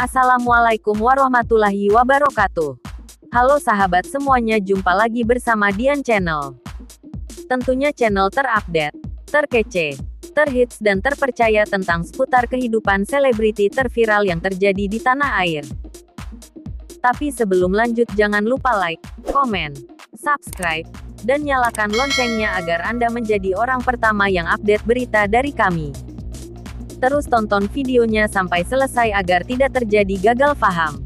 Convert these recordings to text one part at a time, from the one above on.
Assalamualaikum warahmatullahi wabarakatuh. Halo sahabat semuanya, jumpa lagi bersama Dian Channel. Tentunya channel terupdate, terkece, terhits dan terpercaya tentang seputar kehidupan selebriti terviral yang terjadi di tanah air. Tapi sebelum lanjut, jangan lupa like, komen, subscribe, dan nyalakan loncengnya agar Anda menjadi orang pertama yang update berita dari kami. Terus tonton videonya sampai selesai agar tidak terjadi gagal paham.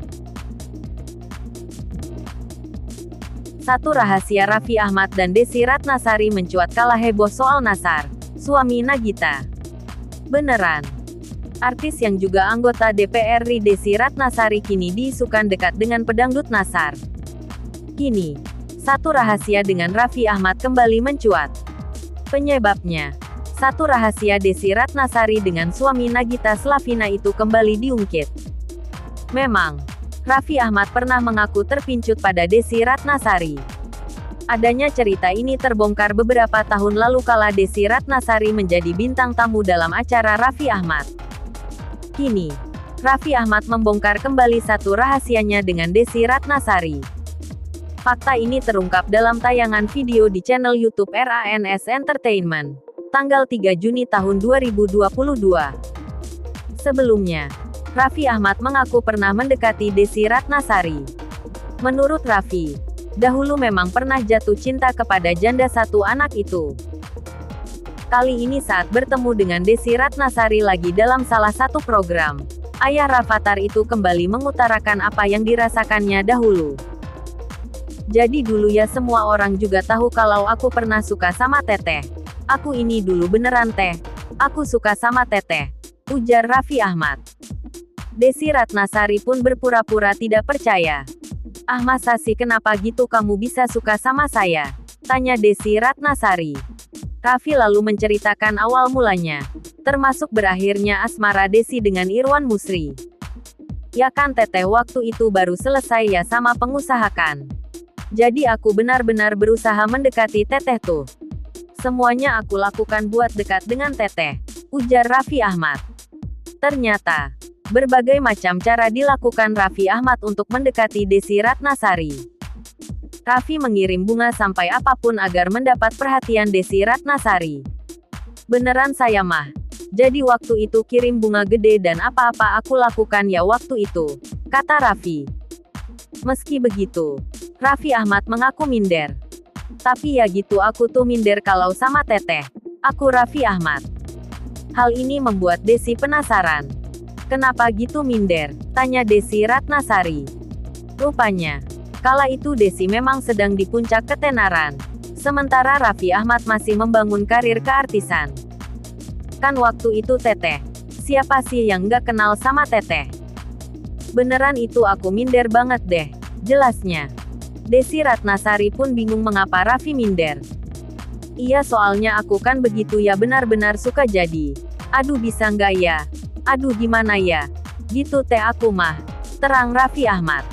Satu rahasia Raffi Ahmad dan Desy Ratnasari mencuat kala heboh soal Nassar, suami Nagita. Beneran? Artis yang juga anggota DPR RI Desy Ratnasari kini diisukan dekat dengan pedangdut Nassar. Kini, satu rahasia dengan Raffi Ahmad kembali mencuat. Penyebabnya, satu rahasia Desy Ratnasari dengan suami Nagita Slavina itu kembali diungkit. Memang, Raffi Ahmad pernah mengaku terpincut pada Desy Ratnasari. Adanya cerita ini terbongkar beberapa tahun lalu kala Desy Ratnasari menjadi bintang tamu dalam acara Raffi Ahmad. Kini, Raffi Ahmad membongkar kembali satu rahasianya dengan Desy Ratnasari. Fakta ini terungkap dalam tayangan video di channel YouTube RANS Entertainment, tanggal 3 Juni tahun 2022. Sebelumnya, Raffi Ahmad mengaku pernah mendekati Desy Ratnasari. Menurut Raffi, dahulu memang pernah jatuh cinta kepada janda satu anak itu. Kali ini saat bertemu dengan Desy Ratnasari lagi dalam salah satu program, ayah Rafathar itu kembali mengutarakan apa yang dirasakannya dahulu. Jadi dulu ya semua orang juga tahu kalau aku pernah suka sama Teteh. Aku ini dulu beneran teh. Aku suka sama Teteh, ujar Raffi Ahmad. Desy Ratnasari pun berpura-pura tidak percaya. Ah masa sih, kenapa gitu kamu bisa suka sama saya? Tanya Desy Ratnasari. Raffi lalu menceritakan awal mulanya, termasuk berakhirnya asmara Desy dengan Irwan Musri. Ya kan Teteh, waktu itu baru selesai ya sama pengusaha kan. Jadi aku benar-benar berusaha mendekati Teteh tuh. Semuanya aku lakukan buat dekat dengan Teteh, ujar Raffi Ahmad. Ternyata, berbagai macam cara dilakukan Raffi Ahmad untuk mendekati Desy Ratnasari. Raffi mengirim bunga sampai apapun agar mendapat perhatian Desy Ratnasari. Beneran saya mah. Jadi waktu itu kirim bunga gede dan apa-apa aku lakukan ya waktu itu, kata Raffi. Meski begitu, Raffi Ahmad mengaku minder. Tapi ya gitu, aku tuh minder kalau sama Teteh. Aku Raffi Ahmad. Hal ini membuat Desy penasaran. Kenapa gitu minder? Tanya Desy Ratnasari. Rupanya, kala itu Desy memang sedang di puncak ketenaran. Sementara Raffi Ahmad masih membangun karir keartisan. Kan waktu itu Teteh. Siapa sih yang nggak kenal sama Teteh? Beneran itu aku minder banget deh, jelasnya. Desy Ratnasari pun bingung mengapa Raffi minder. Iya soalnya aku kan begitu ya, benar-benar suka jadi. Aduh bisa nggak ya? Aduh gimana ya? Gitu teh aku mah, terang Raffi Ahmad.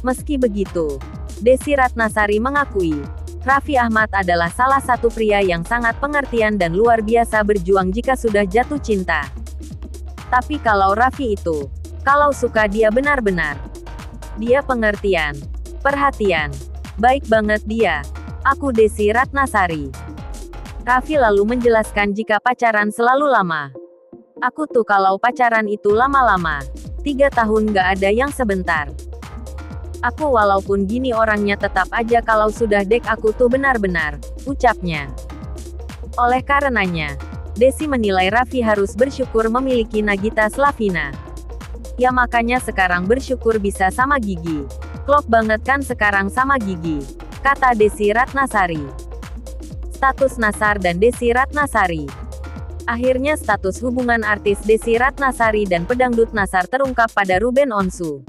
Meski begitu, Desy Ratnasari mengakui, Raffi Ahmad adalah salah satu pria yang sangat pengertian dan luar biasa berjuang jika sudah jatuh cinta. Tapi kalau Raffi itu, kalau suka dia benar-benar. Dia pengertian, perhatian, baik banget dia. Aku Desy Ratnasari. Raffi lalu menjelaskan jika pacaran selalu lama. Aku tuh kalau pacaran itu lama-lama. 3 tahun nggak ada yang sebentar. Aku walaupun gini orangnya tetap aja kalau sudah dek aku tuh benar-benar, ucapnya. Oleh karenanya, Desy menilai Raffi harus bersyukur memiliki Nagita Slavina. Ya makanya sekarang bersyukur bisa sama Gigi. Klop banget kan sekarang sama Gigi, kata Desy Ratnasari. Status Nassar dan Desy Ratnasari. Akhirnya status hubungan artis Desy Ratnasari dan pedangdut Nassar terungkap pada Ruben Onsu.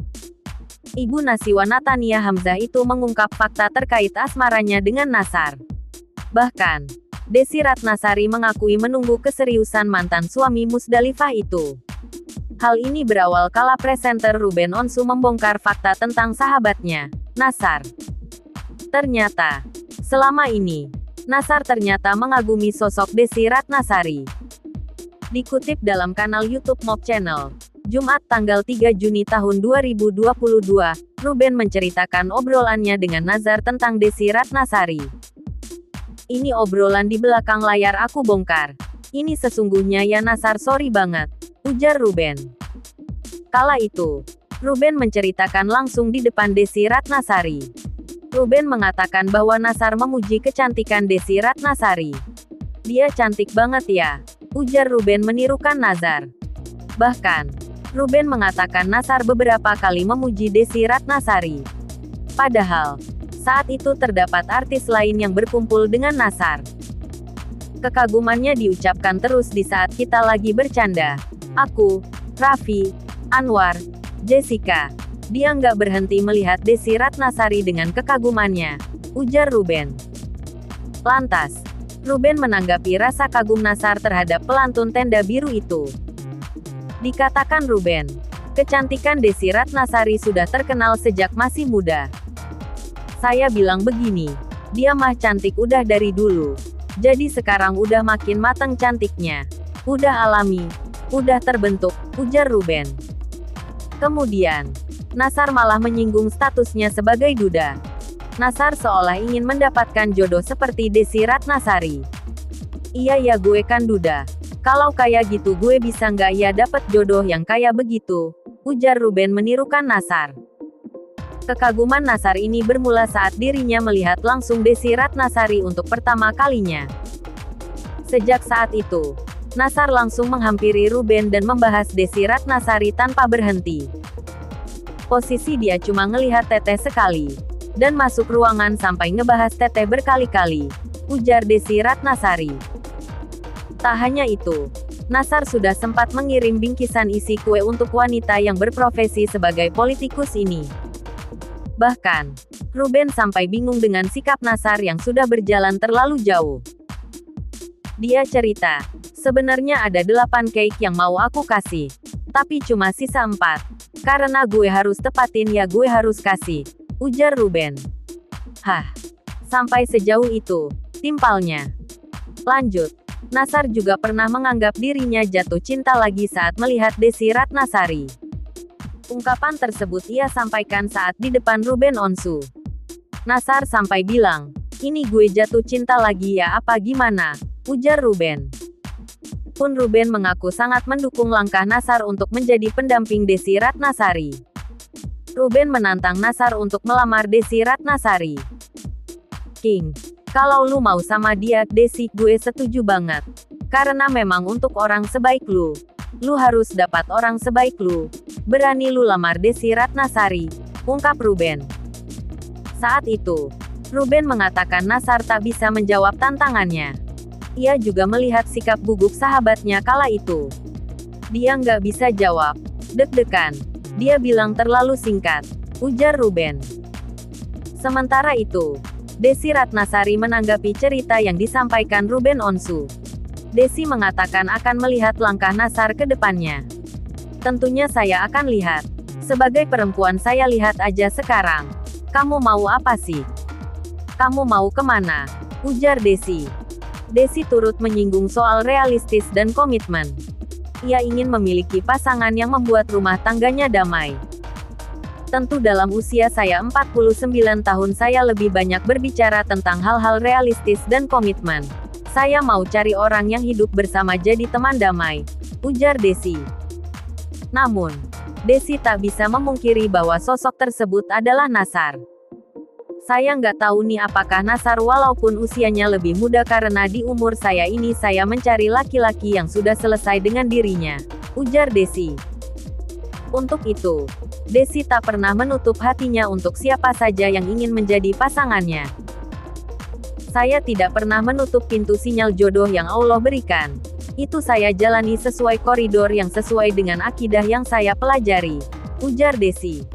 Ibu Nasiwa Natania Hamzah itu mengungkap fakta terkait asmaranya dengan Nassar. Bahkan, Desy Ratnasari mengakui menunggu keseriusan mantan suami Musdalifah itu. Hal ini berawal kala presenter Ruben Onsu membongkar fakta tentang sahabatnya, Nassar. Ternyata, selama ini, Nassar ternyata mengagumi sosok Desy Ratnasari. Dikutip dalam kanal YouTube Mob Channel, Jumat tanggal 3 Juni tahun 2022, Ruben menceritakan obrolannya dengan Nazar tentang Desy Ratnasari. Ini obrolan di belakang layar aku bongkar. Ini sesungguhnya ya Nazar, sorry banget, ujar Ruben. Kala itu, Ruben menceritakan langsung di depan Desy Ratnasari. Ruben mengatakan bahwa Nazar memuji kecantikan Desy Ratnasari. Dia cantik banget ya, ujar Ruben menirukan Nazar. Bahkan, Ruben mengatakan Nazar beberapa kali memuji Desy Ratnasari. Padahal, saat itu terdapat artis lain yang berkumpul dengan Nazar. Kekagumannya diucapkan terus di saat kita lagi bercanda. Aku, Raffi, Anwar, Jessica. Dia nggak berhenti melihat Desy Ratnasari dengan kekagumannya, ujar Ruben. Lantas, Ruben menanggapi rasa kagum Nazar terhadap pelantun tenda biru itu. Dikatakan Ruben, kecantikan Desy Ratnasari sudah terkenal sejak masih muda. Saya bilang begini, dia mah cantik udah dari dulu. Jadi sekarang udah makin mateng cantiknya. Udah alami, udah terbentuk, ujar Ruben. Kemudian, Nazar malah menyinggung statusnya sebagai duda. Nazar seolah ingin mendapatkan jodoh seperti Desy Ratnasari. Iya ya, gue kan duda. Kalau kayak gitu gue bisa nggak ya dapet jodoh yang kayak begitu, ujar Ruben menirukan Nazar. Kekaguman Nazar ini bermula saat dirinya melihat langsung Desy Ratnasari untuk pertama kalinya. Sejak saat itu, Nazar langsung menghampiri Ruben dan membahas Desy Ratnasari tanpa berhenti. Posisi dia cuma ngelihat teteh sekali, dan masuk ruangan sampai ngebahas teteh berkali-kali, ujar Desy Ratnasari. Tak hanya itu, Nazar sudah sempat mengirim bingkisan isi kue untuk wanita yang berprofesi sebagai politikus ini. Bahkan, Ruben sampai bingung dengan sikap Nazar yang sudah berjalan terlalu jauh. Dia cerita, sebenarnya ada 8 cake yang mau aku kasih, tapi cuma sisa 4. Karena gue harus tepatin ya gue harus kasih, ujar Ruben. Hah, sampai sejauh itu, timpalnya. Lanjut. Nazar juga pernah menganggap dirinya jatuh cinta lagi saat melihat Desy Ratnasari. Ungkapan tersebut ia sampaikan saat di depan Ruben Onsu. Nazar sampai bilang, ini gue jatuh cinta lagi ya apa gimana, ujar Ruben. Pun Ruben mengaku sangat mendukung langkah Nazar untuk menjadi pendamping Desy Ratnasari. Ruben menantang Nazar untuk melamar Desy Ratnasari. King, kalau lu mau sama dia, Desy, gue setuju banget. Karena memang untuk orang sebaik lu harus dapat orang sebaik lu. Berani lu lamar Desy Ratnasari, ungkap Ruben. Saat itu, Ruben mengatakan Nazar tak bisa menjawab tantangannya. Ia juga melihat sikap gugup sahabatnya kala itu. Dia nggak bisa jawab. Deg-degan. Dia bilang terlalu singkat, ujar Ruben. Sementara itu, Desy Ratnasari menanggapi cerita yang disampaikan Ruben Onsu. Desy mengatakan akan melihat langkah Nazar ke depannya. Tentunya saya akan lihat. Sebagai perempuan saya lihat aja sekarang. Kamu mau apa sih? Kamu mau kemana? Ujar Desy. Desy turut menyinggung soal realistis dan komitmen. Ia ingin memiliki pasangan yang membuat rumah tangganya damai. Tentu dalam usia saya 49 tahun saya lebih banyak berbicara tentang hal-hal realistis dan komitmen. Saya mau cari orang yang hidup bersama jadi teman damai, ujar Desy. Namun, Desy tak bisa memungkiri bahwa sosok tersebut adalah Nazar. Saya nggak tahu nih apakah Nazar walaupun usianya lebih muda karena di umur saya ini saya mencari laki-laki yang sudah selesai dengan dirinya, ujar Desy. Untuk itu, Desy tak pernah menutup hatinya untuk siapa saja yang ingin menjadi pasangannya. Saya tidak pernah menutup pintu sinyal jodoh yang Allah berikan. Itu saya jalani sesuai koridor yang sesuai dengan akidah yang saya pelajari, ujar Desy.